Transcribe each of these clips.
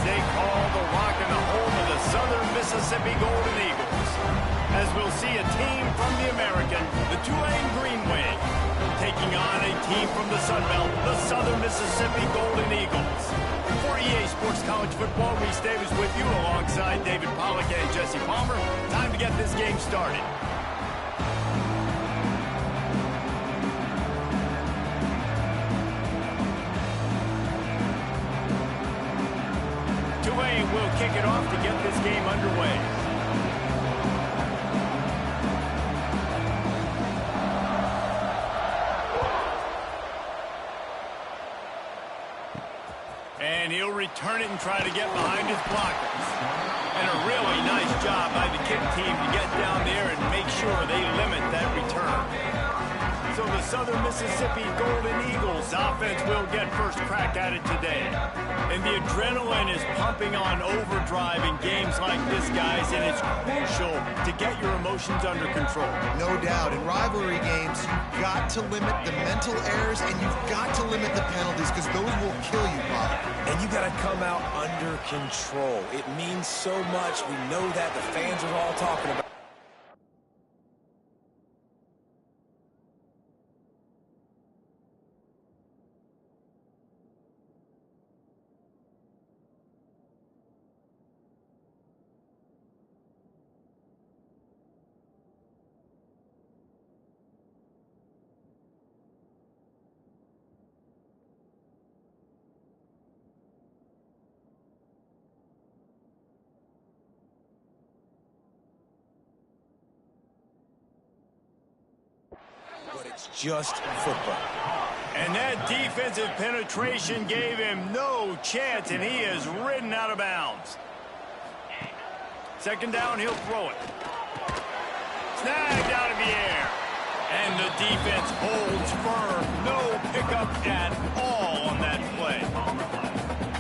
they call the rock and the home of the Southern Mississippi Golden Eagles. As we'll see a team from the American, the Tulane Green Wave, taking on a team from the Sun Belt, the Southern Mississippi Golden Eagles. For EA Sports College Football, Reese Davis with you alongside David Pollack and Jesse Palmer. Time to get this game started. Tulane will kick it off to get this game underway. And he'll return it and try to get behind his blockers. And a really nice job by the kick team to get down there and make sure they limit that return. So the Southern Mississippi Golden Eagles offense will get first crack at it today. And the adrenaline is pumping on overdrive in games like this, guys, and it's crucial to get your emotions under control. No doubt. In rivalry games, you've got to limit the mental errors and you've got to limit the penalties because those will kill you, Bob. And you got to come out under control. It means so much. We know that. The fans are all talking about it. But it's just football. And that defensive penetration gave him no chance, and he is ridden out of bounds. Second down, he'll throw it. Snagged out of the air. And the defense holds firm. No pickup at all on that play.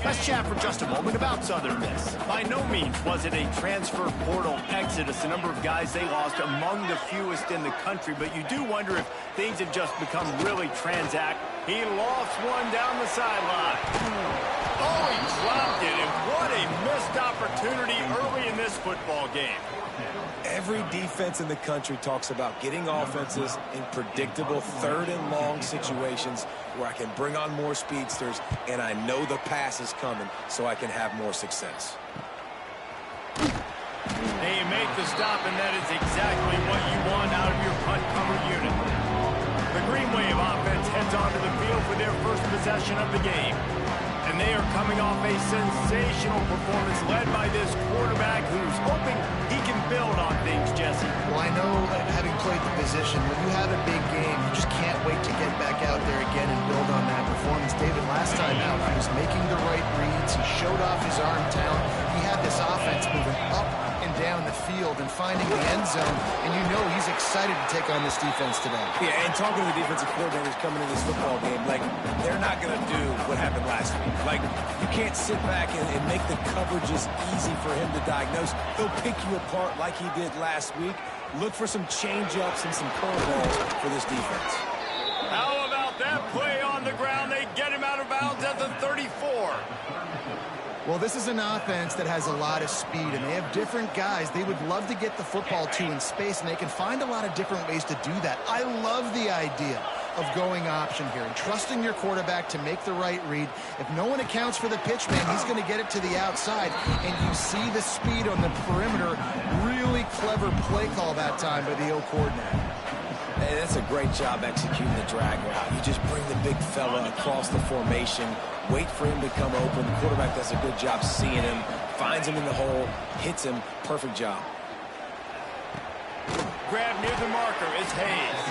Let's chat for just a moment about Southern Miss. By no means was it a transfer portal exodus, the number of guys they lost among the fewest in the country, but you do wonder if things have just become really transact. He lost one down the sideline. Oh, he dropped it, and what a missed opportunity early in this football game. Every defense in the country talks about getting offenses in predictable third and long situations where I can bring on more speedsters and I know the pass is coming so I can have more success. They make the stop, and that is exactly what you want out of your punt cover unit. The Green Wave offense heads onto the field for their first possession of the game. And they are coming off a sensational performance led by this quarterback who's hoping he can build on things, Jesse. Well, I know, having played the position, when you have a big game, you just can't wait to get back out there again and build on that performance. David, last time out, he was making the right reads. He showed off his arm talent. He had this offense moving up and down the field and finding the end zone, and you know he's excited to take on this defense today. Yeah, and talking to the defensive coordinators coming in this football game, like, they're not going to do what happened last week. Like, you can't sit back and make the coverages easy for him to diagnose. He'll pick you apart like he did last week. Look for some change-ups and some curveballs for this defense. How about that play on the ground? They get him out of bounds at the 34. Well, this is an offense that has a lot of speed, and they have different guys they would love to get the football to in space, and they can find a lot of different ways to do that. I love the idea of going option here and trusting your quarterback to make the right read. If no one accounts for the pitch man, he's going to get it to the outside, and you see the speed on the perimeter. Really clever play call that time by the O coordinator. Hey, that's a great job executing the drag route. You just bring the big fella across the formation, wait for him to come open. The quarterback does a good job seeing him, finds him in the hole, hits him. Perfect job. Grab near the marker is Hayes.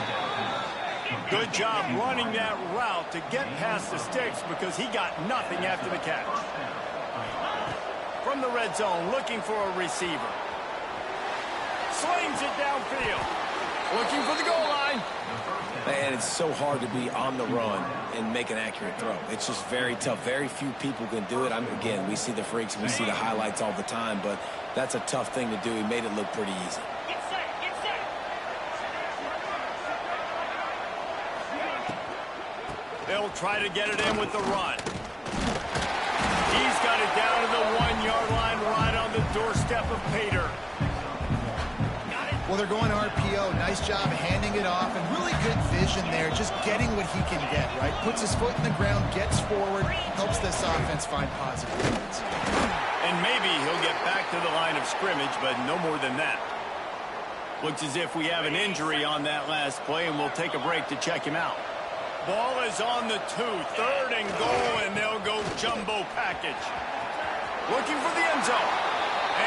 Good job running that route to get past the sticks because he got nothing after the catch. From the red zone, looking for a receiver. Slings it downfield. Looking for the goal line. And it's so hard to be on the run and make an accurate throw. It's just very tough. Very few people can do it. Again, we see the freaks and we see the highlights all the time, but that's a tough thing to do. He made it look pretty easy. Get set, get set. They'll try to get it in with the run. He He's got it down to the 1-yard line, right on the doorstep of pay dirt. Well, they're going RPO. Nice job handing it off, and really good vision there, just getting what he can get, right? Puts his foot in the ground, gets forward, helps this offense find positive points. And maybe he'll get back to the line of scrimmage, but no more than that. Looks as if we have an injury on that last play, and we'll take a break to check him out. Ball is on the 2, 3rd and goal, and they'll go jumbo package. Looking for the end zone.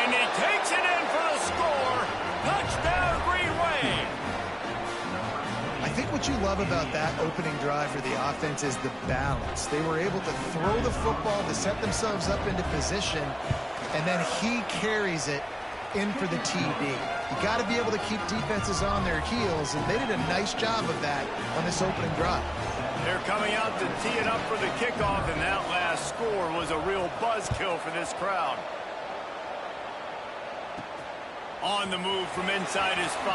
And he takes it in for the score. Touchdown, Green Wave. I think what you love about that opening drive for the offense is the balance. They were able to throw the football to set themselves up into position, and then he carries it in for the TD. You got to be able to keep defenses on their heels, and they did a nice job of that on this opening drive. They're coming out to tee it up for the kickoff, and that last score was a real buzzkill for this crowd. On the move from inside his 5.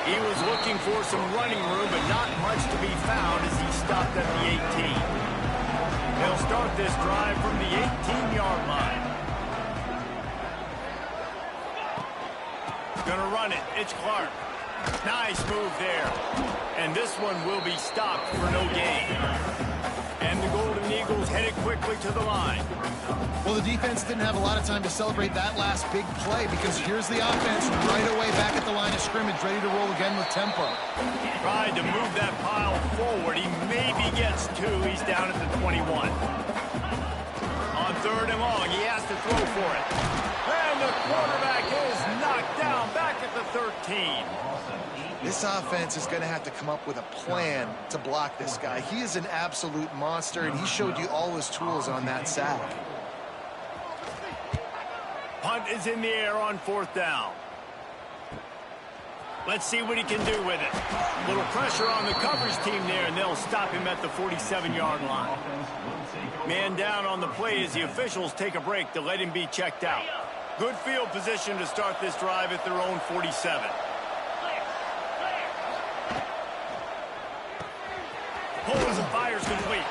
He was looking for some running room, but not much to be found as he stopped at the 18. They'll start this drive from the 18-yard line. Gonna run it. It's Clark. Nice move there. And this one will be stopped for no gain. And the Golden Eagles headed quickly to the line. Well, the defense didn't have a lot of time to celebrate that last big play, because here's the offense right away back at the line of scrimmage, ready to roll again with tempo. Tried to move that pile forward. He maybe gets 2. He's down at the 21. On 3rd and long, he has to throw for it. And the quarterback is knocked down back at the 13. This offense is going to have to come up with a plan to block this guy. He is an absolute monster, and he showed you all his tools on that sack. Punt is in the air on 4th down. Let's see what he can do with it. Little pressure on the coverage team there, and they'll stop him at the 47-yard line. Man down on the play as the officials take a break to let him be checked out. Good field position to start this drive at their own 47. Pulls and fires complete.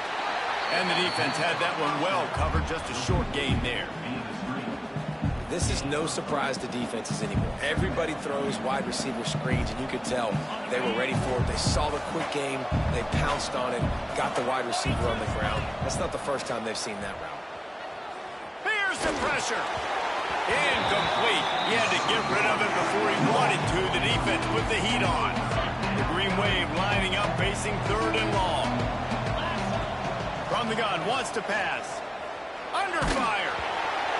And the defense had that one well covered. Just a short gain there. This is no surprise to defenses anymore. Everybody throws wide receiver screens, and you could tell they were ready for it. They saw the quick game. They pounced on it, got the wide receiver on the ground. That's not the first time they've seen that route. Here's the pressure. Incomplete. He had to get rid of it before he wanted to. The defense put the heat on. The Green Wave lining up, facing 3rd and long. From the gun, wants to pass. Under fire.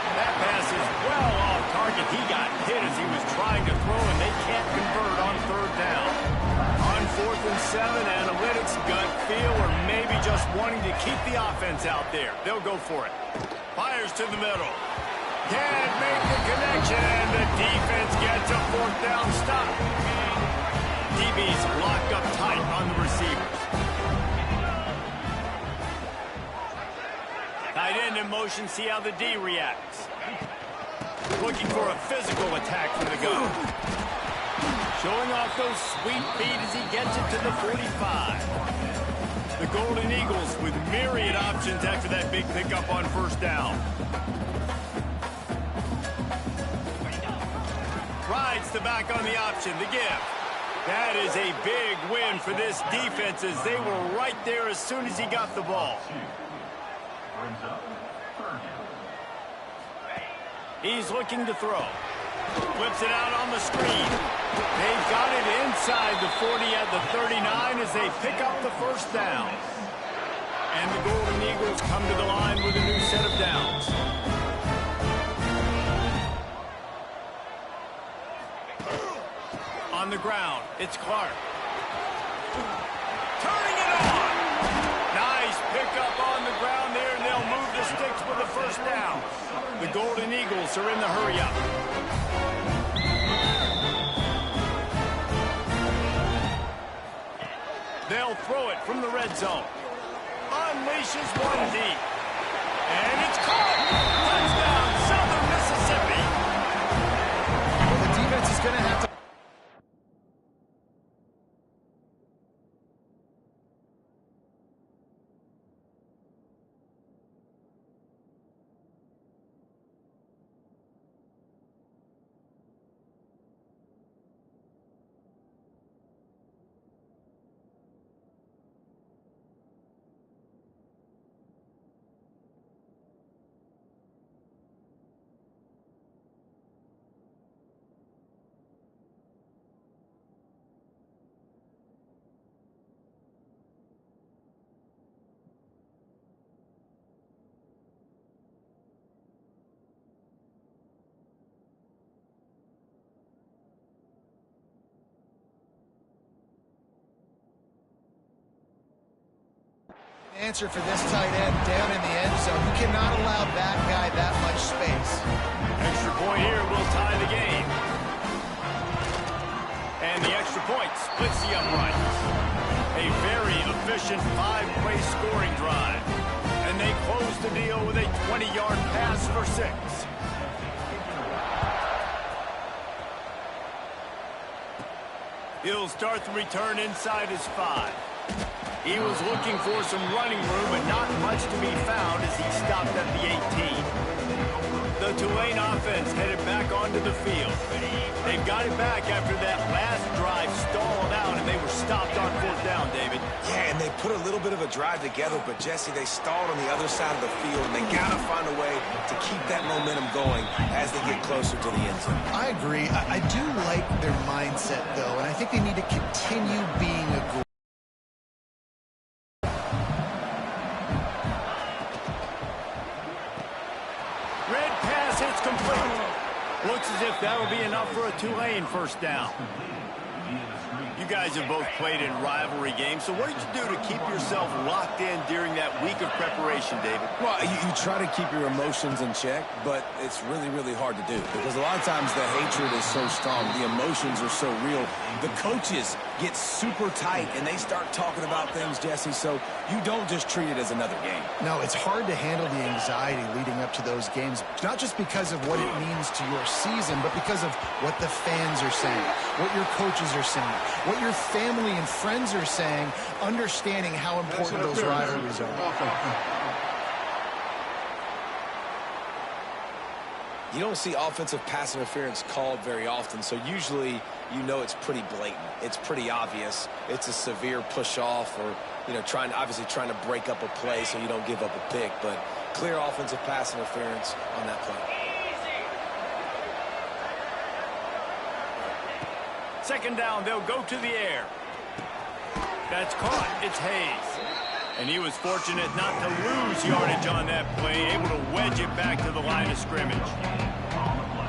That pass is well off target. He got hit as he was trying to throw, and they can't convert on 3rd down. On 4th and 7, analytics, gut feel, or maybe just wanting to keep the offense out there. They'll go for it. Fires to the middle. Can't make the connection, and the defense gets a 4th down stop. DB's locked up tight on the receivers. Tight end in motion, see how the D reacts. Looking for a physical attack from the gun. Showing off those sweet feet as he gets it to the 45. The Golden Eagles with myriad options after that big pickup on 1st down. Rides the back on the option, the give. That is a big win for this defense as they were right there as soon as he got the ball. He's looking to throw. Flips it out on the screen. They've got it inside the 40 at the 39 as they pick up the 1st down. And the Golden Eagles come to the line with a new set of downs. On the ground, it's Clark. Turning it on. Nice pickup on the ground there, and they'll move the sticks for the 1st down. The Golden Eagles are in the hurry-up. They'll throw it from the red zone. Unleashes one deep. And it's caught. Touchdown, Southern Mississippi. Well, the defense is going to have to answer for this tight end down in the end zone. You cannot allow that guy that much space. Extra point here will tie the game. And the extra point splits the uprights. A very efficient 5-play scoring drive. And they close the deal with a 20-yard pass for 6. He'll start the return inside his 5. He was looking for some running room, but not much to be found as he stopped at the 18. The Tulane offense headed back onto the field. They've got it back after that last drive stalled out, and they were stopped on 4th down, David. Yeah, and they put a little bit of a drive together, but, Jesse, they stalled on the other side of the field, and they got to find a way to keep that momentum going as they get closer to the end zone. I agree. I do like their mindset, though, and I think they need to continue being aggressive. Looks as if that'll be enough for a Tulane first down. You guys have both played in rivalry games, so what did you do to keep yourself locked in during that week of preparation, David? Well, you try to keep your emotions in check, but it's really, really hard to do because a lot of times the hatred is so strong, the emotions are so real. The coaches get super tight, and they start talking about things, Jesse, so you don't just treat it as another game. No, it's hard to handle the anxiety leading up to those games, not just because of what it means to your season, but because of what the fans are saying, what your coaches are saying, what your family and friends are saying, understanding how important those rivalries are. You don't see offensive pass interference called very often, so usually you know it's pretty blatant. It's pretty obvious. It's a severe push-off or, obviously trying to break up a play so you don't give up a pick, but clear offensive pass interference on that play. Second down, they'll go to the air. That's caught. It's Hayes. And he was fortunate not to lose yardage on that play, able to wedge it back to the line of scrimmage.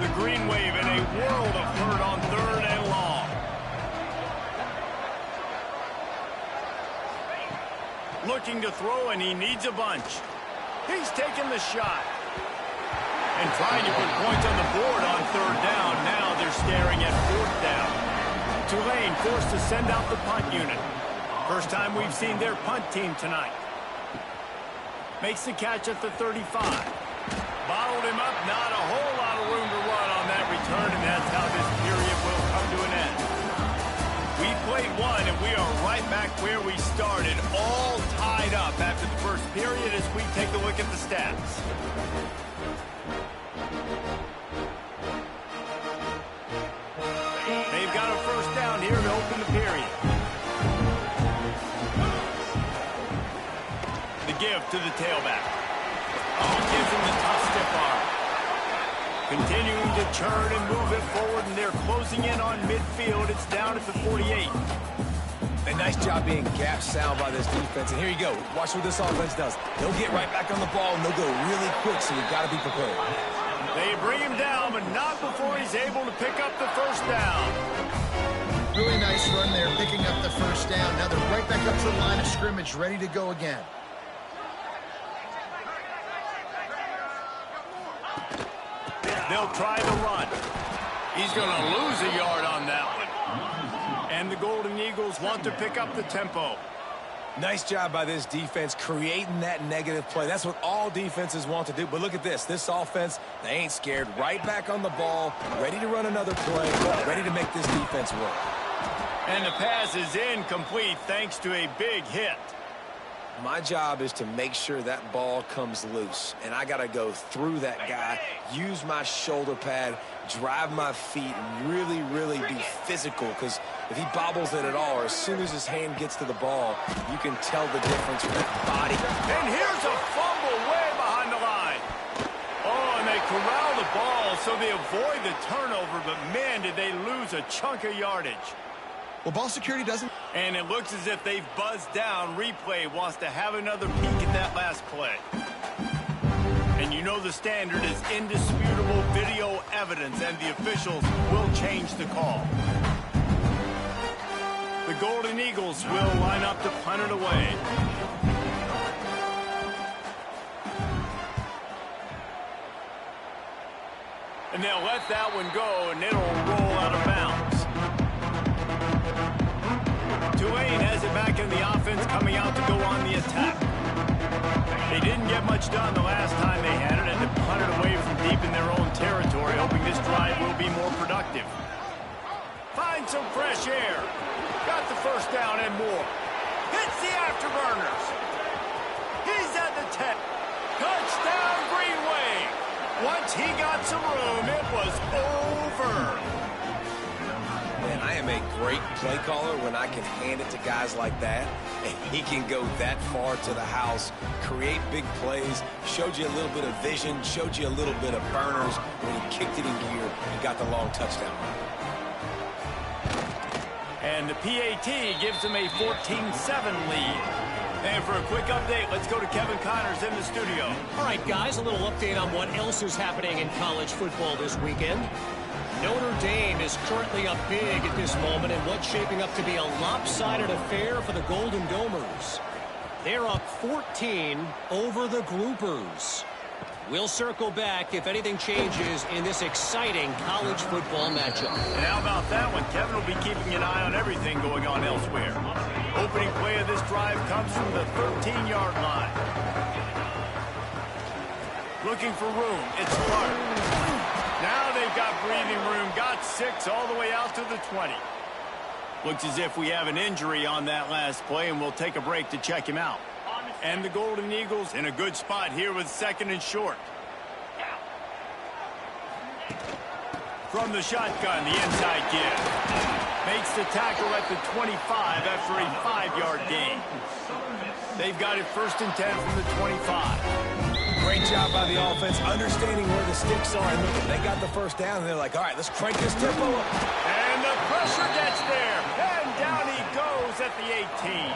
The Green Wave in a world of hurt on 3rd and long. Looking to throw, and he needs a bunch. He's taking the shot. And trying to put points on the board on 3rd down. Now they're staring at 4th down. Tulane forced to send out the punt unit. First time we've seen their punt team tonight. Makes the catch at the 35. Bottled him up, not a whole lot of room to run on that return, and that's how this period will come to an end. We played one, and we are right back where we started, all tied up after the first period as we take a look at the stats. They've got a first down here to open the period. Give to the tailback. Oh, gives him the tough stiff arm. Continuing to churn and move it forward, and they're closing in on midfield. It's down at the 48. A nice job being gap sound by this defense. And here you go. Watch what this offense does. They'll get right back on the ball, and they'll go really quick, so you've got to be prepared. They bring him down, but not before he's able to pick up the first down. Really nice run there, picking up the first down. Now they're right back up to the line of scrimmage, ready to go again. They'll try the run. He's going to lose a yard on that one. And the Golden Eagles want to pick up the tempo. Nice job by this defense creating that negative play. That's what all defenses want to do. But look at this. This offense, they ain't scared. Right back on the ball, ready to run another play, ready to make this defense work. And the pass is incomplete thanks to a big hit. My job is to make sure that ball comes loose, and I got to go through that guy, use my shoulder pad, drive my feet, and really, really be physical, because if he bobbles it at all, or as soon as his hand gets to the ball, you can tell the difference with that body. And here's a fumble way behind the line. Oh, and they corral the ball, so they avoid the turnover, but man, did they lose a chunk of yardage. Well, ball security doesn't... And it looks as if they've buzzed down. Replay wants to have another peek at that last play. And you know the standard is indisputable video evidence, and the officials will change the call. The Golden Eagles will line up to punt it away. And they'll let that one go, and it'll roll out of bounds. Tulane has it back in the offense, coming out to go on the attack. They didn't get much done the last time they had it, and to punt it away from deep in their own territory, hoping this drive will be more productive. Find some fresh air. Got the first down and more. Hits the afterburners. He's at the 10. Touchdown, Green Wave. Once he got some room, it was over. Man, I am a great play caller when I can hand it to guys like that. And he can go that far to the house, create big plays, showed you a little bit of vision, showed you a little bit of burners when he kicked it in gear and got the long touchdown. And the PAT gives them a 14-7 lead. And for a quick update, let's go to Kevin Connors in the studio. All right, guys, a little update on what else is happening in college football this weekend. Notre Dame is currently up big at this moment in what's shaping up to be a lopsided affair for the Golden Domers. They're up 14 over the Groupers. We'll circle back if anything changes in this exciting college football matchup. And how about that one? Kevin will be keeping an eye on everything going on elsewhere. Opening play of this drive comes from the 13-yard line. Looking for room. It's Clark. Now they've got breathing room. Got 6 all the way out to the 20. Looks as if we have an injury on that last play, and we'll take a break to check him out. And the Golden Eagles in a good spot here with 2nd and short. From the shotgun, the inside give. Makes the tackle at the 25 after a 5-yard gain. They've got it 1st and 10 from the 25. Great job by the offense, understanding where the sticks are. And look, they got the first down, and they're like, all right, let's crank this tempo up. And the pressure gets there. And down he goes at the 18.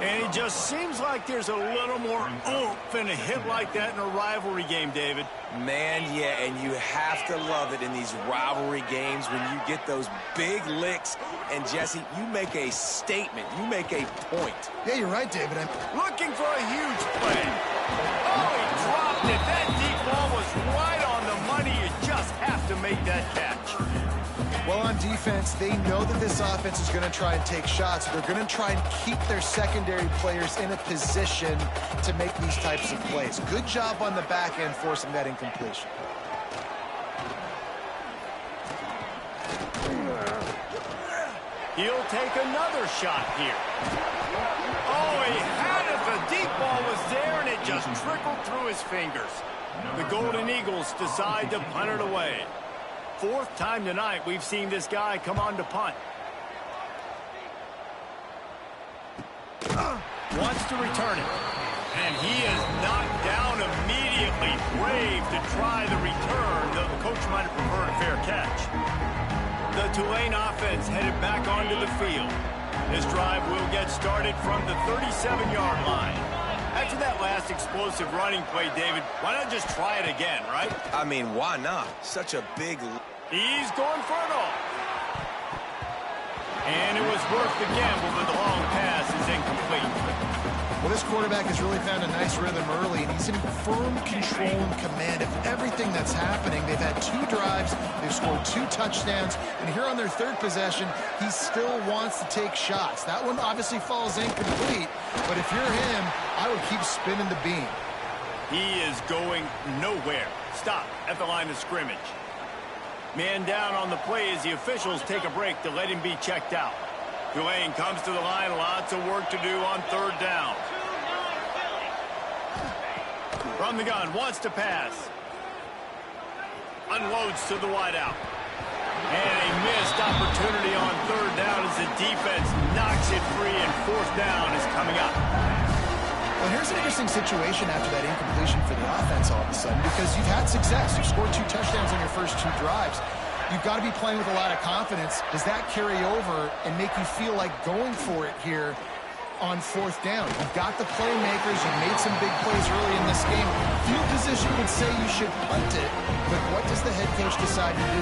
And it just seems like there's a little more oomph in a hit like that in a rivalry game, David. Man, yeah, and you have to love it in these rivalry games when you get those big licks. And, Jesse, you make a statement. You make a point. Yeah, you're right, David. Looking for a huge play. Oh, he dropped it. That deep ball was right on the money. You just have to make that catch. Well, on defense, they know that this offense is going to try and take shots. They're going to try and keep their secondary players in a position to make these types of plays. Good job on the back end forcing that incompletion. He'll take another shot here. Oh, he had it. The deep ball was there, and it just trickled through his fingers. The Golden Eagles decide to punt it away. 4th time tonight we've seen this guy come on to punt. Wants to return it. And he is knocked down immediately. Brave to try the return, though the coach might have preferred a fair catch. The Tulane offense headed back onto the field. This drive will get started from the 37-yard line. After that last explosive running play, David, why not just try it again, right? I mean, why not? Such a big... He's going for it all. And it was worth the gamble, but the long pass is incomplete. Well, this quarterback has really found a nice rhythm early, and he's in firm control and command of everything that's happening. They've had 2 drives, they've scored 2 touchdowns, and here on their 3rd possession, he still wants to take shots. That one obviously falls incomplete, but if you're him, I would keep spinning the beam. He is going nowhere. Stop at the line of scrimmage. Man down on the play as the officials take a break to let him be checked out. Tulane comes to the line, lots of work to do on 3rd down. From the gun, wants to pass. Unloads to the wideout. And a missed opportunity on 3rd down as the defense knocks it free, and 4th down is coming up. Well, here's an interesting situation after that incompletion for the offense all of a sudden, because you've had success. You've scored 2 touchdowns on your first 2 drives. You've got to be playing with a lot of confidence. Does that carry over and make you feel like going for it here on 4th down? You've got the playmakers. You've made some big plays early in this game. Field position would say you should punt it, but what does the head coach decide to do?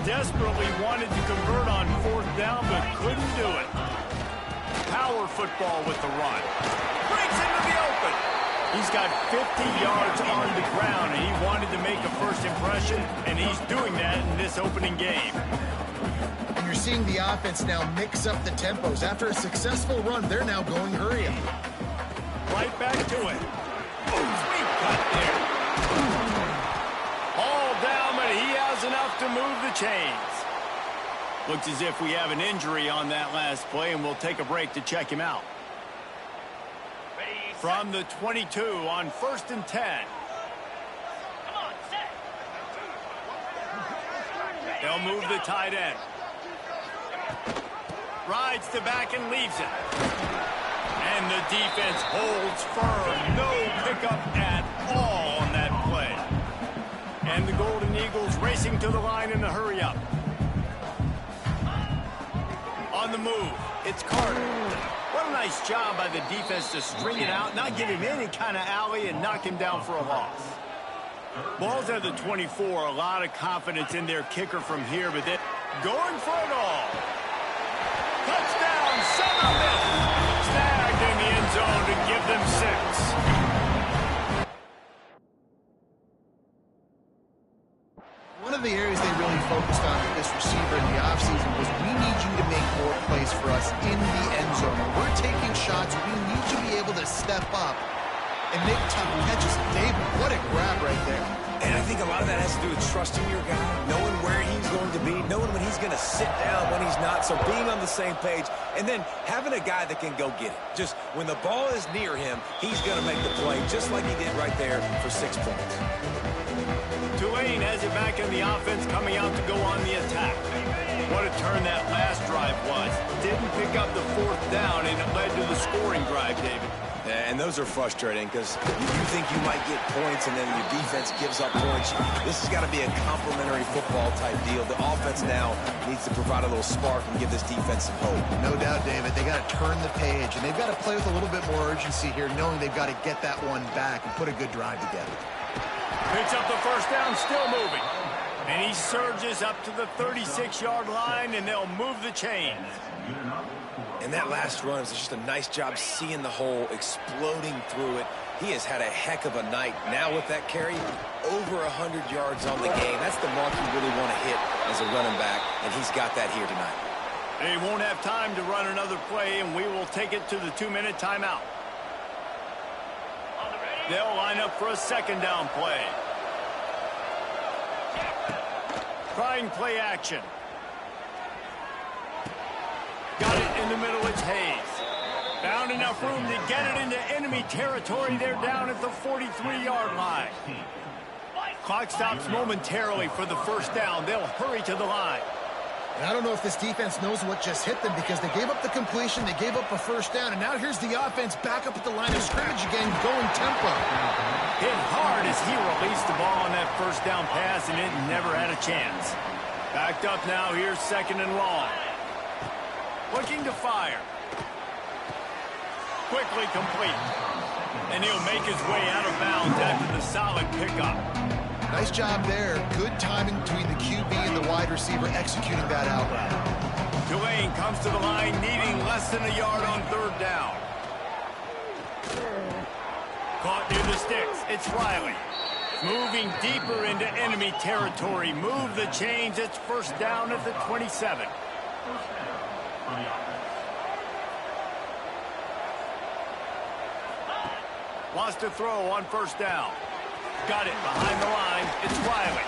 Desperately wanted to convert on 4th down, but couldn't do it. Power football with the run. Breaks into the open. He's got 50 yards on the ground, and he wanted to make a first impression, and he's doing that in this opening game. And you're seeing the offense now mix up the tempos. After a successful run, they're now going hurry up. Right back to it. Sweet cut there. All down, but he has enough to move the chains. Looks as if we have an injury on that last play, and we'll take a break to check him out. From the 22 on 1st and 10. They'll move the tight end. Rides the back and leaves it. And the defense holds firm. No pickup at all on that play. And the Golden Eagles racing to the line in a hurry up. On the move, it's Carter. What a nice job by the defense to string it out, not give him any kind of alley, and knock him down for a loss. Ball's at the 24. A lot of confidence in their kicker from here, but they're going for it all. Touchdown, Somerville. Snagged in the end zone to give them 6. One of the areas they really focused on with this receiver in the offseason was, we need you to make more plays for us in the end zone. When we're taking shots, we need you to be able to step up and make tough catches. David, what a grab right there. And I think a lot of that has to do with trusting your guy, knowing where he's going to be, knowing when he's going to sit down, when he's not, so being on the same page, and then having a guy that can go get it. Just when the ball is near him, he's going to make the play, just like he did right there for 6 points. Tulane has it back in the offense, coming out to go on the attack. What a turn that last drive was. Didn't pick up the 4th down, and it led to the scoring drive, David. Yeah, and those are frustrating because you think you might get points and then your defense gives up points. This has got to be a complementary football type deal. The offense now needs to provide a little spark and give this defense some hope. No doubt, David. They got to turn the page, and they've got to play with a little bit more urgency here, knowing they've got to get that one back and put a good drive together. Picks up the 1st down, still moving. And he surges up to the 36-yard line, and they'll move the chains. And that last run is just a nice job seeing the hole, exploding through it. He has had a heck of a night. Now with that carry, over 100 yards on the game. That's the mark you really want to hit as a running back, and he's got that here tonight. They won't have time to run another play, and we will take it to the 2-minute timeout. They'll line up for a 2nd down play. Trying play action. Got it in the middle, it's Hayes. Found enough room to get it into enemy territory. They're down at the 43-yard line. Clock stops momentarily for the 1st down. They'll hurry to the line. And I don't know if this defense knows what just hit them, because they gave up the completion, they gave up a 1st down, and now here's the offense back up at the line of scrimmage again, going tempo. Hit hard as he released the ball on that 1st down pass, and it never had a chance. Backed up now, here's 2nd and long. Looking to fire. Quickly complete. And he'll make his way out of bounds after the solid pickup. Nice job there. Good timing between the QB and the wide receiver executing that out route. Tulane comes to the line needing less than a yard on 3rd down. Caught near the sticks. It's Riley. Moving deeper into enemy territory. Move the chains. It's 1st down at the 27. Lost a throw on 1st down. Got it behind the line. It's Riley.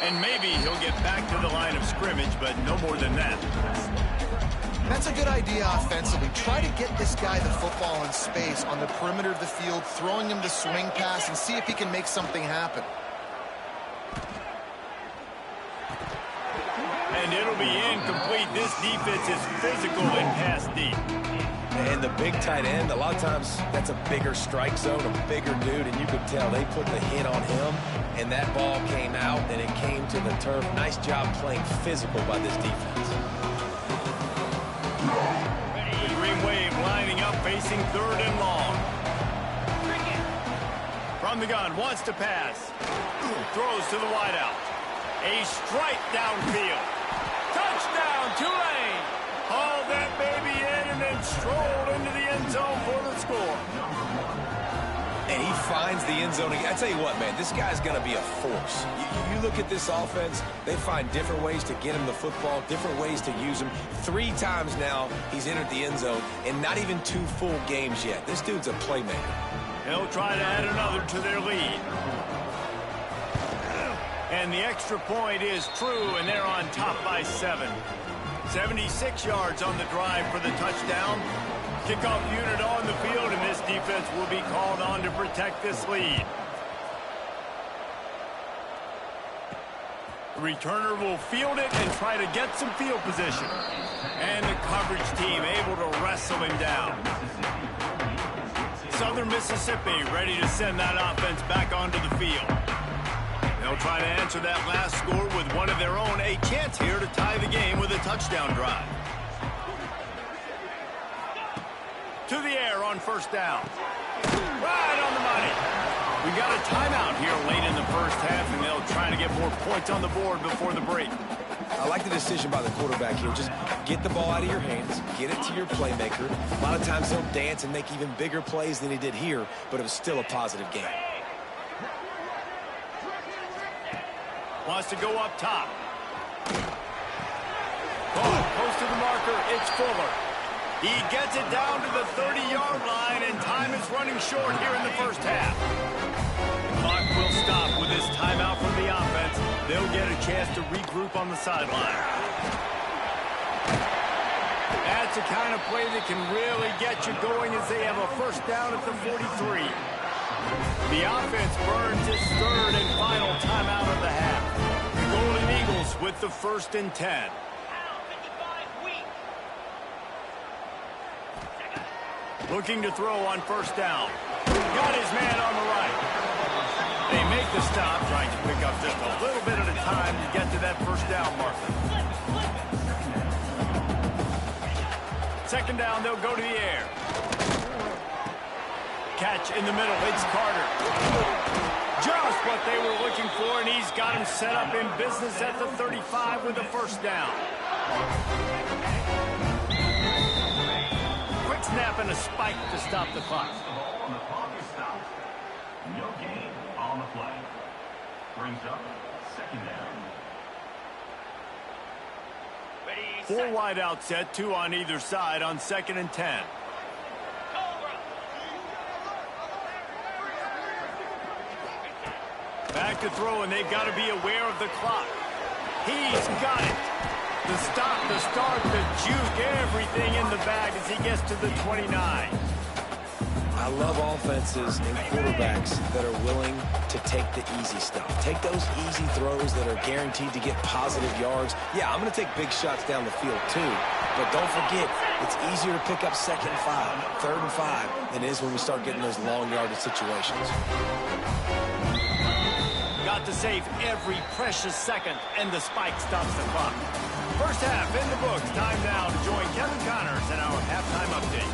And maybe he'll get back to the line of scrimmage, but no more than that. That's a good idea offensively. Try to get this guy the football in space on the perimeter of the field, throwing him the swing pass, and see if he can make something happen. And it'll be incomplete. This defense is physical and pass deep. And the big tight end, a lot of times that's a bigger strike zone, a bigger dude, and you could tell they put the hit on him, and that ball came out, and it came to the turf. Nice job playing physical by this defense. The Green Wave lining up, facing 3rd and long. From the gun, wants to pass. Throws to the wideout. A strike downfield. Touchdown, Tulane! Hauled that baby in and then strolled into the end zone for the score. And he finds the end zone. I tell you what, man, this guy's going to be a force. You look at this offense, they find different ways to get him the football, different ways to use him. 3 times now he's entered the end zone, and not even 2 full games yet. This dude's a playmaker. They'll try to add another to their lead. And the extra point is true, and they're on top by 7. 76 yards on the drive for the touchdown. Kickoff unit on the field, and this defense will be called on to protect this lead. The returner will field it and try to get some field position. And the coverage team able to wrestle him down. Southern Mississippi ready to send that offense back onto the field. They'll try to answer that last score with one of their own. A chance here to tie the game with a touchdown drive. To the air on first down. Right on the money. We got a timeout here late in the first half, and they'll try to get more points on the board before the break. I like the decision by the quarterback here. Just get the ball out of your hands, get it to your playmaker. A lot of times he'll dance and make even bigger plays than he did here, but it was still a positive game. Wants to go up top. Oh, close to the marker. It's Fuller. He gets it down to the 30-yard line, and time is running short here in the first half. The clock will stop with this timeout from the offense. They'll get a chance to regroup on the sideline. That's the kind of play that can really get you going as they have a first down at the 43. The offense burns its third and final timeout of the half. The Golden Eagles with the 1st and 10. Looking to throw on first down. Got his man on the right. They make the stop, trying to pick up just a little bit at a time to get to that first down marker. Second down, they'll go to the air. Catch in the middle, it's Carter. Just what they were looking for, and he's got him set up in business at the 35 with the first down. Quick snap and a spike to stop the clock. No gain on the play. Brings up second down. 4 wide out set, 2 on either side on 2nd and 10. Back to throw, and they've got to be aware of the clock. He's got it. The stop, the start, the juke, everything in the bag as he gets to the 29. I love offenses and quarterbacks that are willing to take the easy stuff. Take those easy throws that are guaranteed to get positive yards. Yeah, I'm going to take big shots down the field too. But don't forget, it's easier to pick up 2nd and 5, 3rd and 5 than it is when we start getting those long yardage situations. Got to save every precious second, and the spike stops the clock. First half in the books. Time now to join Kevin Connors in our halftime update.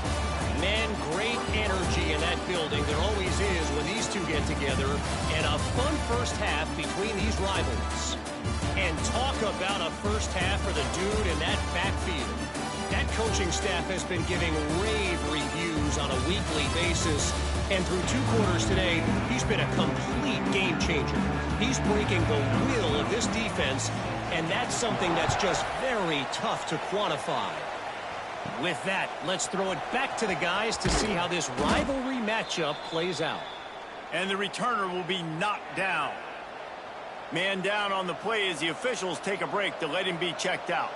Man, great energy in that building. There always is when these two get together. And a fun first half between these rivalries. And talk about a first half for the dude in that backfield. That coaching staff has been giving rave reviews on a weekly basis. And through 2 quarters today, he's been a complete game changer. He's breaking the will of this defense, and that's something that's just very tough to quantify. With that, let's throw it back to the guys to see how this rivalry matchup plays out. And the returner will be knocked down. Man down on the play as the officials take a break to let him be checked out.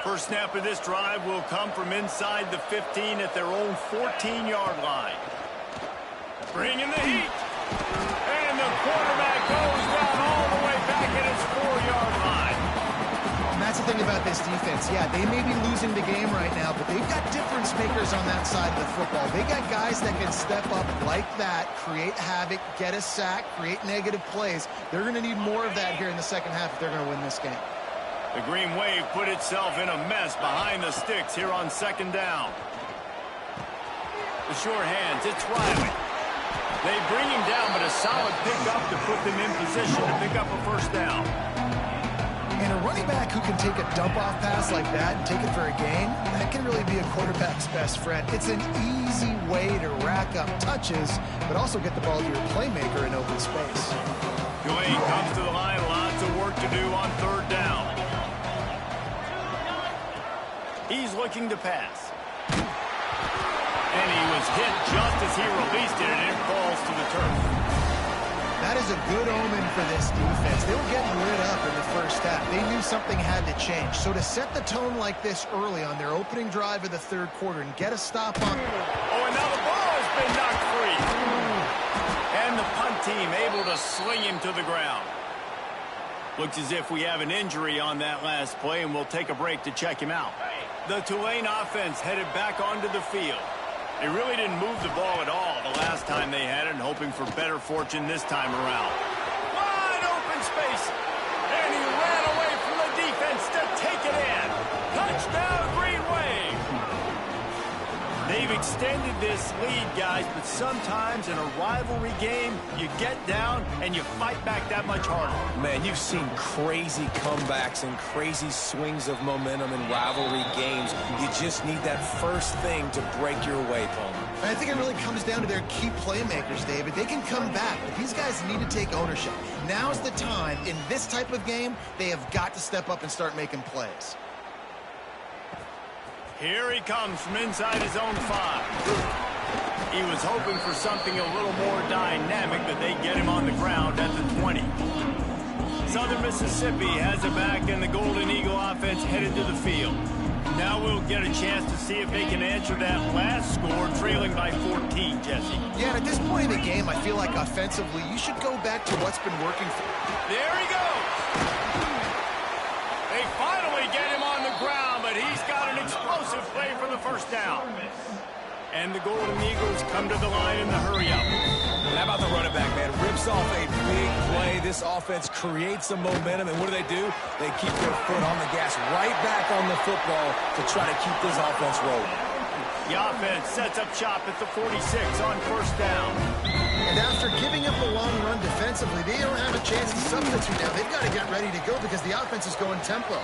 First snap of this drive will come from inside the 15 at their own 14-yard line. Bringing the heat. And the quarterback goes down all the way back at his 4-yard line. And that's the thing about this defense. Yeah, they may be losing the game right now, but they've got difference makers on that side of the football. They got guys that can step up like that, create havoc, get a sack, create negative plays. They're going to need more of that here in the second half if they're going to win this game. The Green Wave put itself in a mess behind the sticks here on 2nd down. The sure hands, it's Riley. They bring him down, but a solid pickup to put them in position to pick up a first down. And a running back who can take a dump-off pass like that and take it for a gain, quarterback's best friend. It's an easy way to rack up touches, but also get the ball to your playmaker in open space. Tulane comes to the line. Lots of work to do on third down. He's looking to pass. And he was hit just as he released it, and it falls to the turf. That is a good omen for this defense. They were getting lit up in the first half. They knew something had to change. So to set the tone like this early on their opening drive of the third quarter and get a stop on... Oh, and now the ball has been knocked free. And the punt team able to sling him to the ground. Looks as if we have an injury on that last play, and we'll take a break to check him out. The Tulane offense headed back onto the field. They really didn't move the ball at all the last time they had it, and hoping for better fortune this time around. Wide open space, and he ran away from the defense to take it in. Touchdown, Green Wave. They've extended this lead, guys, but sometimes in a rivalry game, you get down and you fight back that much harder. Man, you've seen crazy comebacks and crazy swings of momentum in rivalry games. You just need that first thing to break your way, Palmer. I think it really comes down to their key playmakers, David. They can come back, but these guys need to take ownership. Now's the time. In this type of game, they have got to step up and start making plays. Here he comes from inside his own 5. He was hoping for something a little more dynamic, but they get him on the ground at the 20. Southern Mississippi has it back, and the Golden Eagle offense headed to the field. Now we'll get a chance to see if they can answer that last score, trailing by 14, Jesse. Yeah, and at this point in the game, I feel like offensively, you should go back to what's been working for... There he goes! They finally get him on the ground, but he's got an explosive play for the first down. And the Golden Eagles come to the line in the hurry-up. How about the running back, man? Rips off a big play. This offense creates some momentum, and what do? They keep their foot on the gas, right back on the football to try to keep this offense rolling. The offense sets up shop at the 46 on first down. And after giving up a long run defensively, they don't have a chance to substitute now. They've got to get ready to go because the offense is going tempo.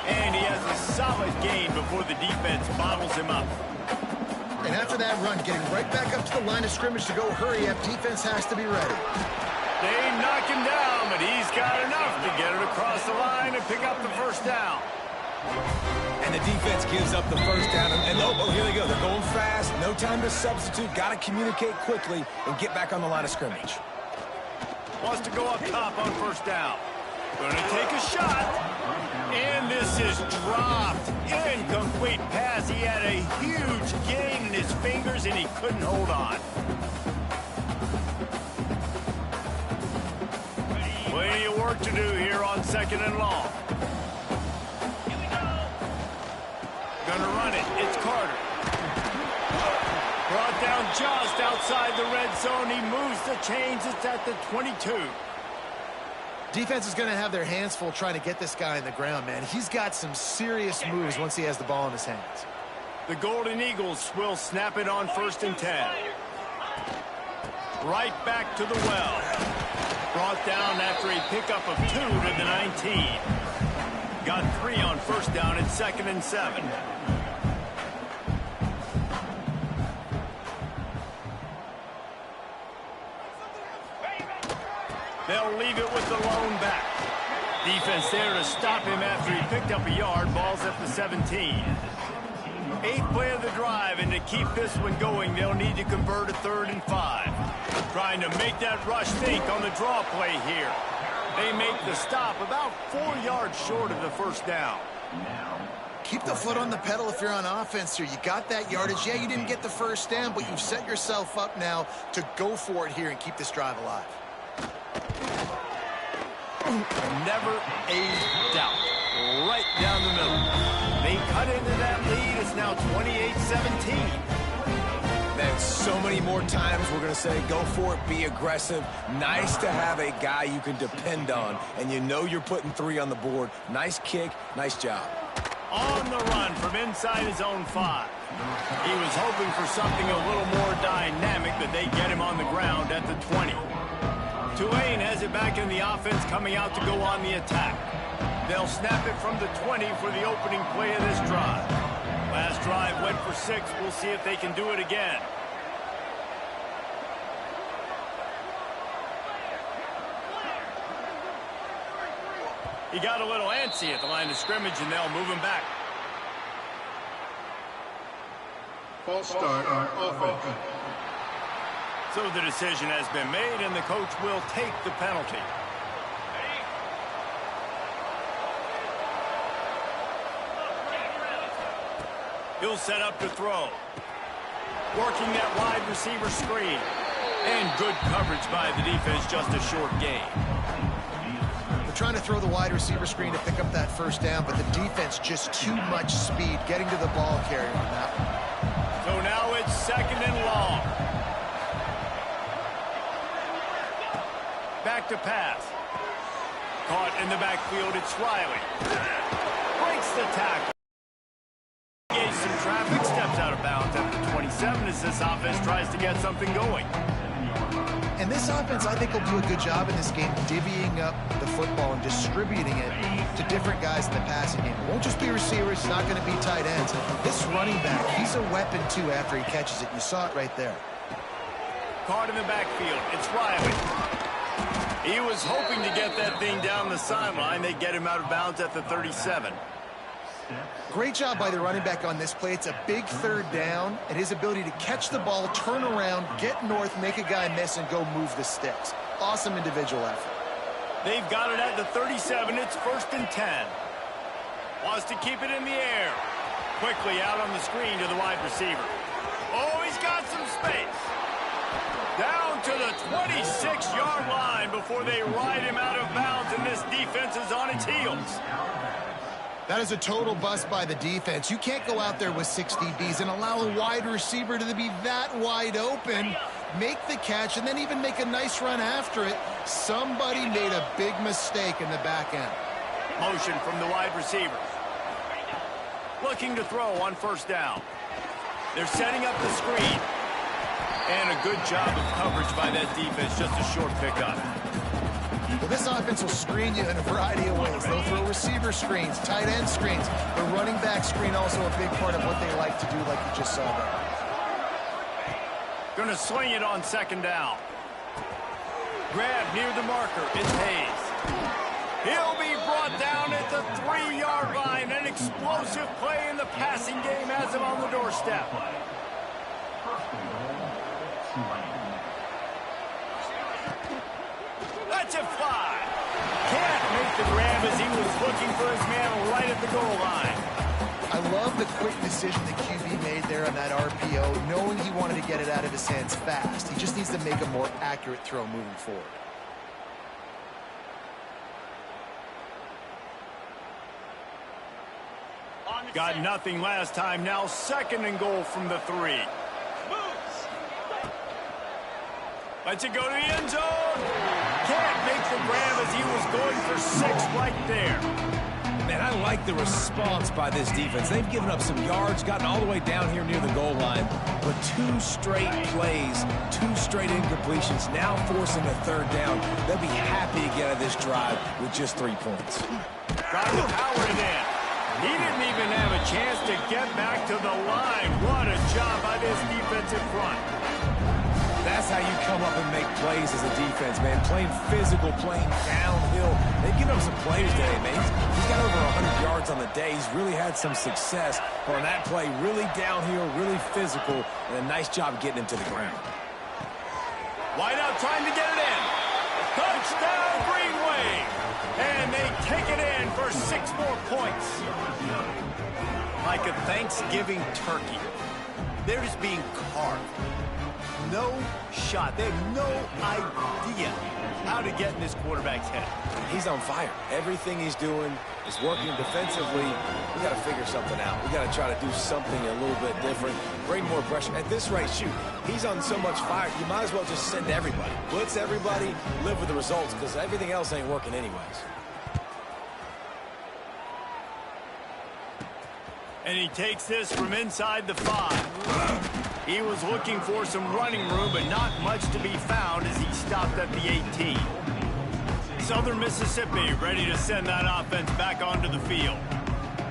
And he has a solid gain before the defense bottles him up. And after that run, getting right back up to the line of scrimmage to go hurry up, defense has to be ready. They knock him down, but he's got enough to get it across the line and pick up the first down. And the defense gives up the first down. And oh, here they go. They're going fast. No time to substitute. Got to communicate quickly and get back on the line of scrimmage. Wants to go up top on first down. Going to take a shot. And this is dropped. Incomplete pass. He had a huge gain in his fingers, and he couldn't hold on. Plenty of work to do here on 2nd and long. Gonna run it. It's Carter. Brought down just outside the red zone. He moves the chains. It's at the 22. Defense is going to have their hands full trying to get this guy on the ground, man. He's got some serious moves once he has the ball in his hands. The Golden Eagles will snap it on 1st and 10. Right back to the well. Brought down after a pickup of 2 to the 19. Got 3 on first down at 2nd and 7. They'll leave it with the lone back. Defense there to stop him after he picked up a yard. Ball's at the 17. 8th play of the drive, and to keep this one going, they'll need to convert a 3rd and 5. Trying to make that rush think on the draw play here. They make the stop about 4 yards short of the first down. Keep the foot on the pedal if you're on offense here. You got that yardage. Yeah, you didn't get the first down, but you've set yourself up now to go for it here and keep this drive alive. Never a doubt. Right down the middle. They cut into that lead. It's now 28-17. Man, so many more times we're going to say, go for it, be aggressive. Nice to have a guy you can depend on, and you know you're putting 3 on the board. Nice kick, nice job. On the run from inside his own 5. He was hoping for something a little more dynamic, but they get him on the ground at the 20. Tulane has it back in the offense, coming out to go on the attack. They'll snap it from the 20 for the opening play of this drive. Last drive went for 6. We'll see if they can do it again. He got a little antsy at the line of scrimmage, and they'll move him back. False start on offense. So the decision has been made, and the coach will take the penalty. He'll set up to throw. Working that wide receiver screen. And good coverage by the defense, just a short gain. They're trying to throw the wide receiver screen to pick up that first down, but the defense just too much speed getting to the ball carrier on that one. So now it's 2nd and long. Back to pass. Caught in the backfield, it's Riley. Breaks the tackle. Engaged some traffic, steps out of bounds after 27 as this offense tries to get something going. And this offense, I think, will do a good job in this game divvying up the football and distributing it to different guys in the passing game. It won't just be receivers. It's not going to be tight ends. This running back, he's a weapon, too, after he catches it. You saw it right there. Caught in the backfield. It's Riley. He was hoping to get that thing down the sideline. They get him out of bounds at the 37. Great job by the running back on this play. It's a big 3rd down, and his ability to catch the ball, turn around, get north, make a guy miss, and go move the sticks. Awesome individual effort. They've got it at the 37. It's 1st and 10. Wants to keep it in the air. Quickly out on the screen to the wide receiver. Oh, he's got some space. Down to the 26-yard line before they ride him out of bounds, and this defense is on its heels. That is a total bust by the defense. You can't go out there with 6 DBs and allow a wide receiver to be that wide open, make the catch, and then even make a nice run after it. Somebody made a big mistake in the back end. Motion from the wide receiver. Looking to throw on 1st down. They're setting up the screen. And a good job of coverage by that defense, just a short pickup. Well, this offense will screen you in a variety of ways. They'll throw receiver screens, tight end screens. The running back screen also a big part of what they like to do, like you just saw there. Going to swing it on 2nd down. Grab near the marker. It's Hayes. He'll be brought down at the 3-yard line. An explosive play in the passing game has him on the doorstep. That's a fly. Can't make the grab as he was looking for his man right at the goal line. I love the quick decision the QB made there on that RPO, knowing he wanted to get it out of his hands fast. He just needs to make a more accurate throw moving forward. Got nothing last time. Now 2nd and goal from the 3. Lets it go to the end zone. Can't make the grab as he was going for 6 right there. Man, I like the response by this defense. They've given up some yards, gotten all the way down here near the goal line. But 2 straight plays, 2 straight incompletions, now forcing a 3rd down. They'll be happy to get out of this drive with just 3 points. Trying to power it in. He didn't even have a chance to get back to the line. What a job by this defensive front. That's how you come up and make plays as a defense, man. Playing physical, playing downhill. They've given up some plays today, man. He's got over 100 yards on the day. He's really had some success. But on that play, really downhill, really physical, and a nice job getting him to the ground. Wide out trying to get it in. Touchdown, Green Wave. And they take it in for 6 more points. Like a Thanksgiving turkey. They're just being carved. No shot. They have no idea how to get in this quarterback's head. He's on fire. Everything he's doing is working defensively. We got to figure something out. We got to try to do something a little bit different, bring more pressure. At this rate, shoot, he's on so much fire, you might as well just send everybody. Blitz everybody, live with the results, because everything else ain't working anyways. And he takes this from inside the 5. He was looking for some running room, but not much to be found as he stopped at the 18. Southern Mississippi ready to send that offense back onto the field.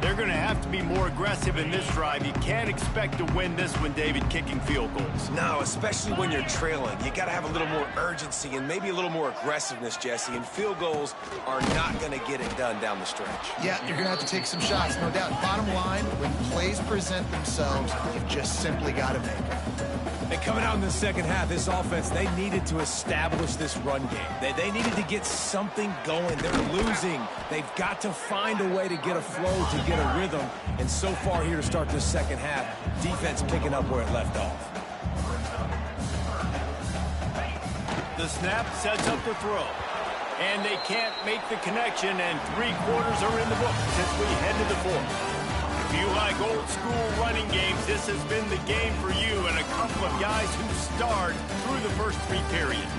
They're going to have to be more aggressive in this drive. You can't expect to win this one, David, kicking field goals. No, especially when you're trailing. You got to have a little more urgency and maybe a little more aggressiveness, Jesse. And field goals are not going to get it done down the stretch. Yeah, you're going to have to take some shots, no doubt. Bottom line, when plays present themselves, you've just simply got to make them. And coming out in the second half, this offense, they needed to establish this run game. They needed to get something going. They're losing. They've got to find a way to get a flow, to get a rhythm. And so far here to start this second half, defense picking up where it left off. The snap sets up the throw. And they can't make the connection, and 3 quarters are in the book since we head to the fourth. If you like old-school running games, this has been the game for you and a couple of guys who starred through the first 3 periods.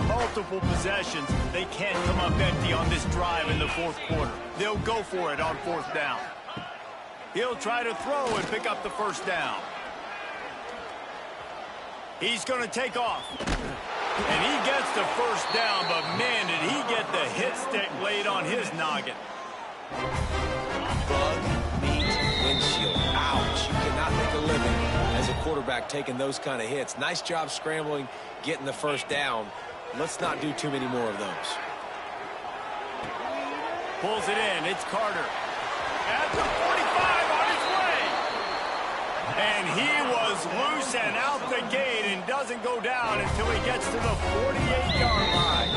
Multiple possessions. They can't come up empty on this drive in the fourth quarter. They'll go for it on 4th down. He'll try to throw and pick up the first down. He's going to take off. And he gets the first down, but man, did he get the hit stick laid on his noggin. Bug meat windshield. Ouch. You cannot make a living as a quarterback taking those kind of hits. Nice job scrambling, getting the first down. Let's not do too many more of those. Pulls it in. It's Carter. At the 45 on his way. And he was loose and out the gate and doesn't go down until he gets to the 48-yard line.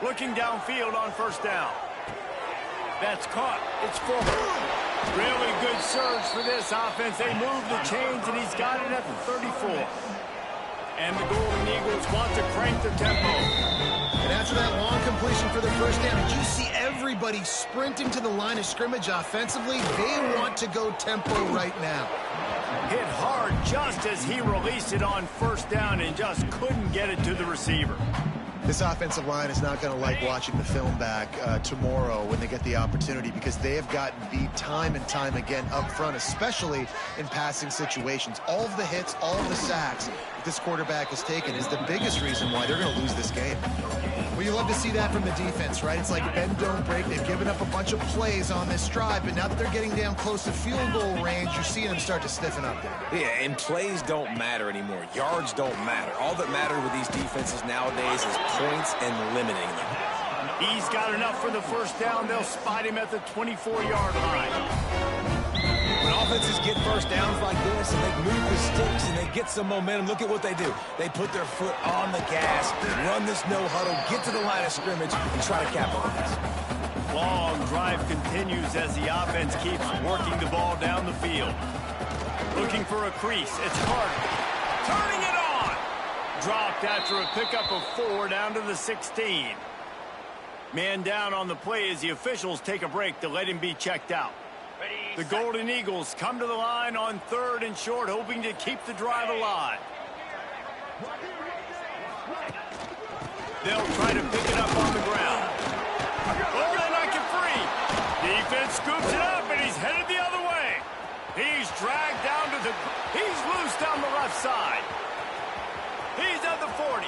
Looking downfield on first down. That's caught. It's Fuller. Really good surge for this offense. They move the chains, and he's got it at the 34. And the Golden Eagles want to crank the tempo. And after that long completion for the first down, did you see everybody sprinting to the line of scrimmage offensively? They want to go tempo right now. Hit hard just as he released it on first down and just couldn't get it to the receiver. This offensive line is not going to like watching the film back tomorrow when they get the opportunity, because they have gotten beat time and time again up front, especially in passing situations. All of the hits, all of the sacks that this quarterback has taken is the biggest reason why they're going to lose this game. Well, you love to see that from the defense, right? It's like bend, don't break. They've given up a bunch of plays on this drive, but now that they're getting down close to field goal range, you're seeing them start to stiffen up there. Yeah, and plays don't matter anymore. Yards don't matter. All that matters with these defenses nowadays is points and limiting them. He's got enough for the first down. They'll spot him at the 24-yard line. When offenses get first downs like this and they move the sticks and they get some momentum, look at what they do. They put their foot on the gas, run this no huddle, get to the line of scrimmage, and try to capitalize. Long drive continues as the offense keeps working the ball down the field. Looking for a crease. It's Carter. Turning it on. Dropped after a pickup of 4 down to the 16. Man down on the play as the officials take a break to let him be checked out. The Golden Eagles come to the line on 3rd and short, hoping to keep the drive alive. They'll try to pick it up on the ground. Oh, they knock it free. Defense scoops it up, and he's headed the other way. He's dragged down to the... He's loose down the left side. He's at the 40.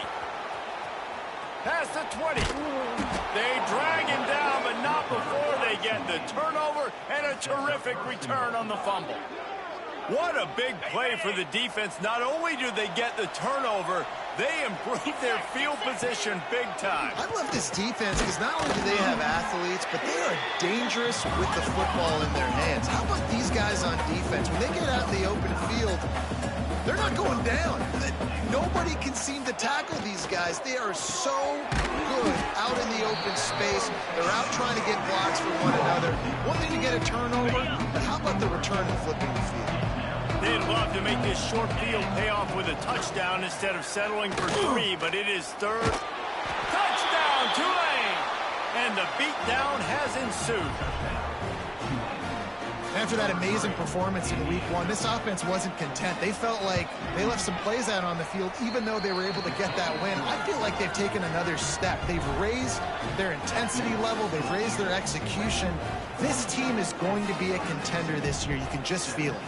Past the 20. They drag him down, but not before they get the turnover and a terrific return on the fumble. What a big play for the defense. Not only do they get the turnover, they improve their field position big time. I love this defense because not only do they have athletes, but they are dangerous with the football in their hands. How about these guys on defense? When they get out in the open field, they're not going down. Nobody can seem to tackle these guys. They are so good out in the open space. They're out trying to get blocks for one another. One thing to get a turnover, but how about the return and flipping the field? They'd love to make this short field pay off with a touchdown instead of settling for 3, but it is 3rd. Touchdown, Tulane! And the beatdown has ensued. after that amazing performance in week 1, this offense wasn't content. They felt like they left some plays out on the field, even though they were able to get that win. I feel like they've taken another step. They've raised their intensity level. They've raised their execution. This team is going to be a contender this year. You can just feel it.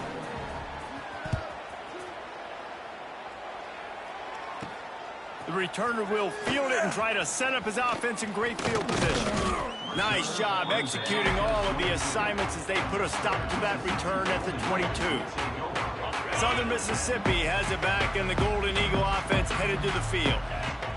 The returner will field it and try to set up his offense in great field position. Nice job executing all of the assignments as they put a stop to that return at the 22. Southern Mississippi has it back, and the Golden Eagle offense headed to the field.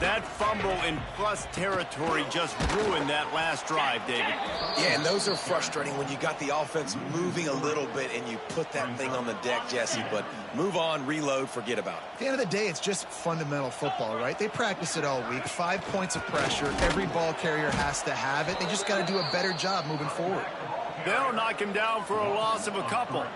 That fumble in plus territory just ruined that last drive, David. Yeah, and those are frustrating when you got the offense moving a little bit and you put that thing on the deck, Jesse. But move on, reload, forget about it. At the end of the day, it's just fundamental football, right? They practice it all week. 5 points of pressure. Every ball carrier has to have it. They just got to do a better job moving forward. They'll knock him down for a loss of a couple.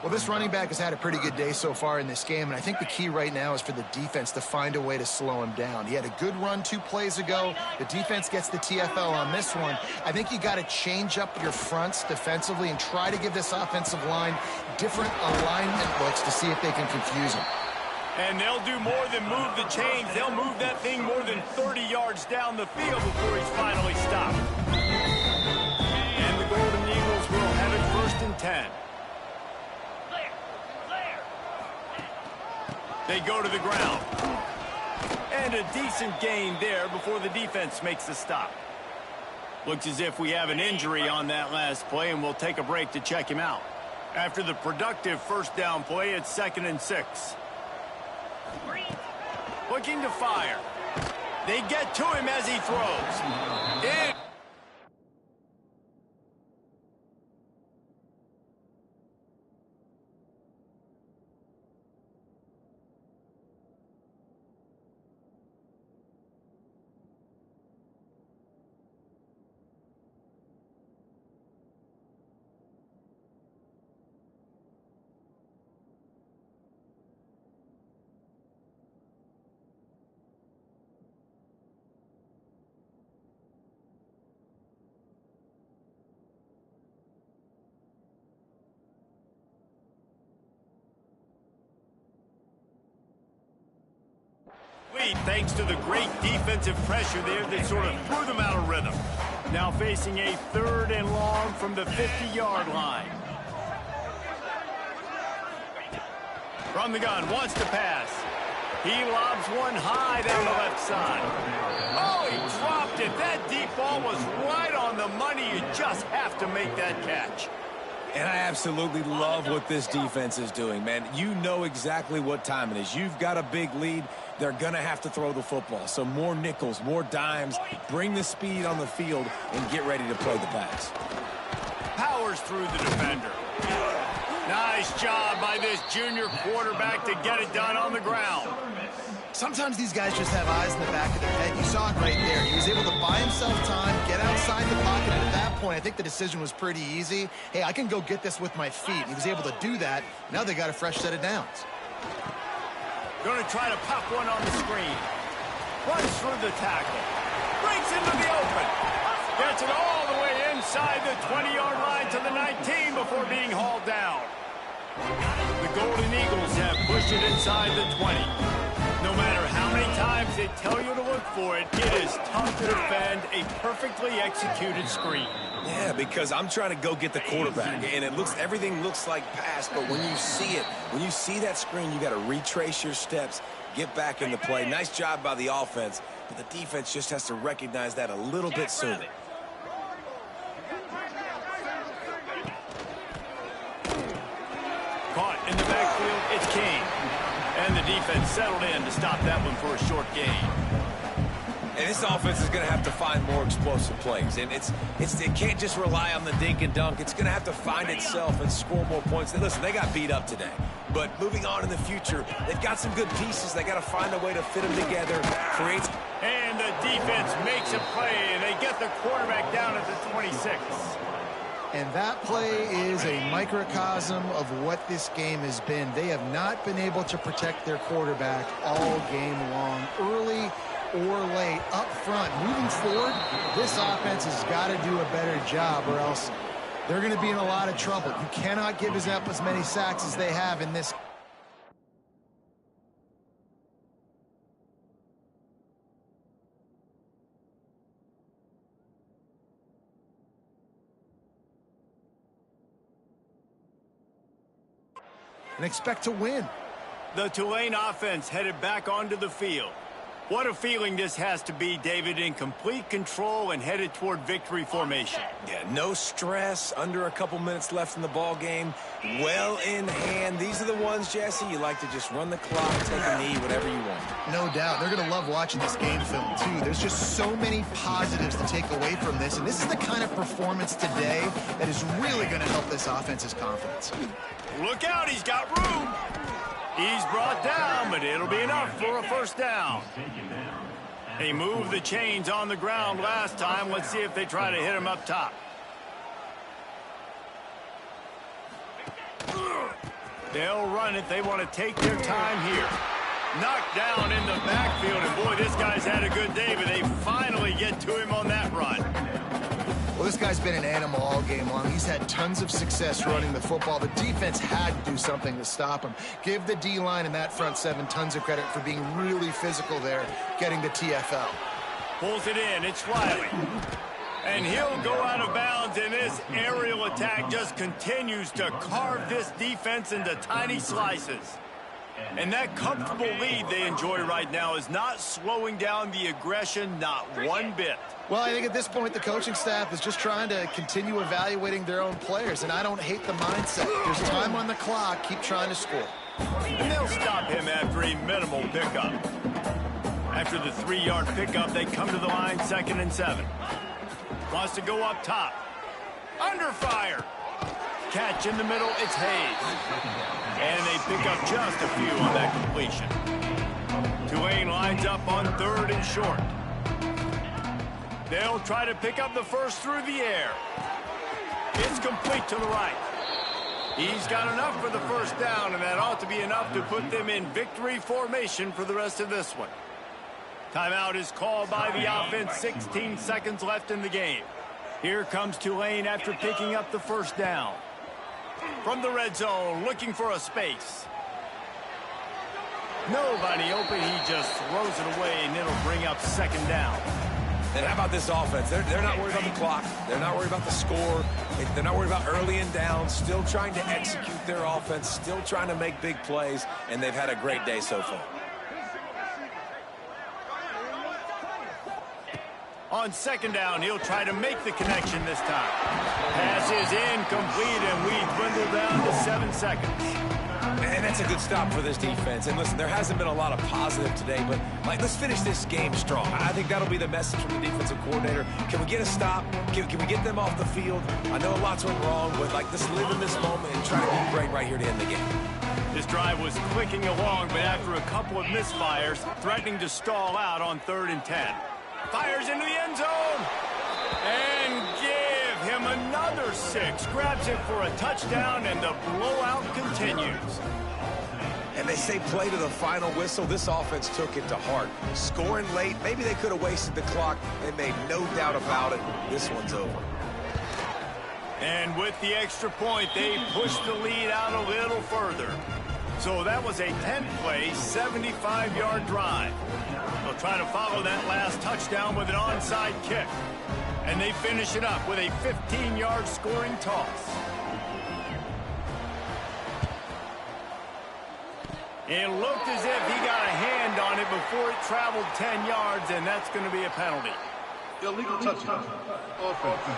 Well, this running back has had a pretty good day so far in this game, and I think the key right now is for the defense to find a way to slow him down. He had a good run 2 plays ago. The defense gets the TFL on this one. I think you got to change up your fronts defensively and try to give this offensive line different alignment looks to see if they can confuse him. And they'll do more than move the chains. They'll move that thing more than 30 yards down the field before he's finally stopped. And the Golden Eagles will have it 1st and 10. They go to the ground. And a decent gain there before the defense makes the stop. Looks as if we have an injury on that last play, and we'll take a break to check him out. After the productive 1st down play, it's 2nd and 6. Looking to fire. They get to him as he throws. Thanks to the great defensive pressure there that sort of threw them out of rhythm. Now facing a 3rd and long from the 50-yard line. From the gun, wants to pass. He lobs one high down the left side. Oh, he dropped it. That deep ball was right on the money. You just have to make that catch. And I absolutely love what this defense is doing, man. You know exactly what time it is. You've got a big lead. They're going to have to throw the football. So more nickels, more dimes, bring the speed on the field, and get ready to play the pass. Powers through the defender. Nice job by this junior quarterback to get it done on the ground. Sometimes these guys just have eyes in the back of their head. You saw it right there. He was able to buy himself time, get outside the pocket, and at that point, I think the decision was pretty easy. Hey, I can go get this with my feet. He was able to do that. Now they got a fresh set of downs. Going to try to pop one on the screen. Runs through the tackle. Breaks into the open. Gets it all the way inside the 20-yard line to the 19 before being hauled down. The Golden Eagles have pushed it inside the 20. No matter how many times they tell you to look for it, it is tough to defend a perfectly executed screen. Yeah, because I'm trying to go get the quarterback, and everything looks like pass, but when you see it, when you see that screen, you got to retrace your steps, get back into play. Nice job by the offense, but the defense just has to recognize that a little bit sooner. Caught in the backfield, it's King. And the defense settled in to stop that one for a short gain. And this offense is going to have to find more explosive plays. And it can't just rely on the dink and dunk. It's going to have to find itself and score more points. Listen, they got beat up today. But moving on in the future, they've got some good pieces. They got to find a way to fit them together. And the defense makes a play, and they get the quarterback down at the 26. And that play is a microcosm of what this game has been. They have not been able to protect their quarterback all game long, early or late, up front. Moving forward, this offense has got to do a better job, or else they're going to be in a lot of trouble. You cannot give up as many sacks as they have in this. And expect to win. The Tulane offense headed back onto the field. What a feeling this has to be, David, in complete control and headed toward victory formation. Yeah, no stress, under a couple minutes left in the ball game, well in hand. These are the ones, Jesse, you like to just run the clock, take a knee, whatever you want. No doubt. They're going to love watching this game film, too. There's just so many positives to take away from this, and this is the kind of performance today that is really going to help this offense's confidence. Look out, he's got room. He's brought down, but it'll be enough for a first down. They moved the chains on the ground last time. Let's see if they try to hit him up top. They'll run it. They want to take their time here. Knocked down in the backfield, and boy, this guy's had a good day, but they finally get to him on that run. Well, this guy's been an animal all game long. He's had tons of success running the football. The defense had to do something to stop him. Give the D-line and that front seven tons of credit for being really physical there, getting the TFL. Pulls it in. It's Riley. And he'll go out of bounds, and this aerial attack just continues to carve this defense into tiny slices. And that comfortable lead they enjoy right now is not slowing down the aggression, not one bit. Well, I think at this point the coaching staff is just trying to continue evaluating their own players, and I don't hate the mindset. There's time on the clock. Keep trying to score. And they'll stop him after a minimal pickup. After the 3-yard pickup, they come to the line 2nd and 7. Wants to go up top. Under fire. Catch in the middle, it's Hayes. And they pick up just a few on that completion. Tulane lines up on 3rd and short. They'll try to pick up the first through the air. It's complete to the right. He's got enough for the first down, and that ought to be enough to put them in victory formation for the rest of this one. Timeout is called by the offense. 16 seconds left in the game. Here comes Tulane after picking up the first down. From the red zone, looking for a space. Nobody open. He just throws it away, and it'll bring up 2nd down. And how about this offense? They're not worried about the clock. They're not worried about the score. They're not worried about early and down. Still trying to execute their offense. Still trying to make big plays. And they've had a great day so far. On 2nd down, he'll try to make the connection this time. Pass is incomplete, and we dwindle down to 7 seconds. And that's a good stop for this defense. And listen, there hasn't been a lot of positive today, but let's finish this game strong. I think that'll be the message from the defensive coordinator. Can we get a stop? Can we get them off the field? I know lots went wrong, but let's live in this moment and try to be great right here to end the game. This drive was clicking along, but after a couple of misfires, threatening to stall out on 3rd and 10. Fires into the end zone. And give him another 6. Grabs it for a touchdown, and the blowout continues. And they say play to the final whistle. This offense took it to heart. Scoring late, maybe they could have wasted the clock. They made no doubt about it. This one's over. And with the extra point, they pushed the lead out a little further. So that was a 10-play, 75-yard drive. They'll try to follow that last touchdown with an onside kick. And they finish it up with a 15-yard scoring toss. It looked as if he got a hand on it before it traveled 10 yards, and that's going to be a penalty. Illegal touchdown. Offense.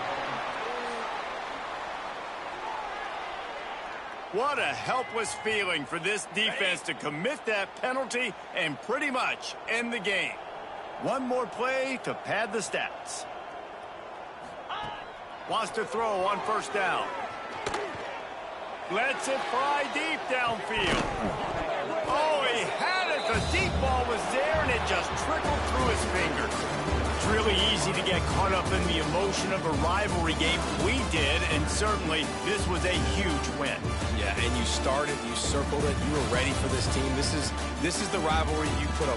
What a helpless feeling for this defense to commit that penalty and pretty much end the game. One more play to pad the stats. Wants to throw on 1st down. Lets it fly deep downfield. Oh, he had it. The deep ball was there, and it just trickled through his fingers. It's really easy to get caught up in the emotion of a rivalry game. We did, and certainly this was a huge win. Yeah, and you started, you circled it, you were ready for this team. This is the rivalry you put a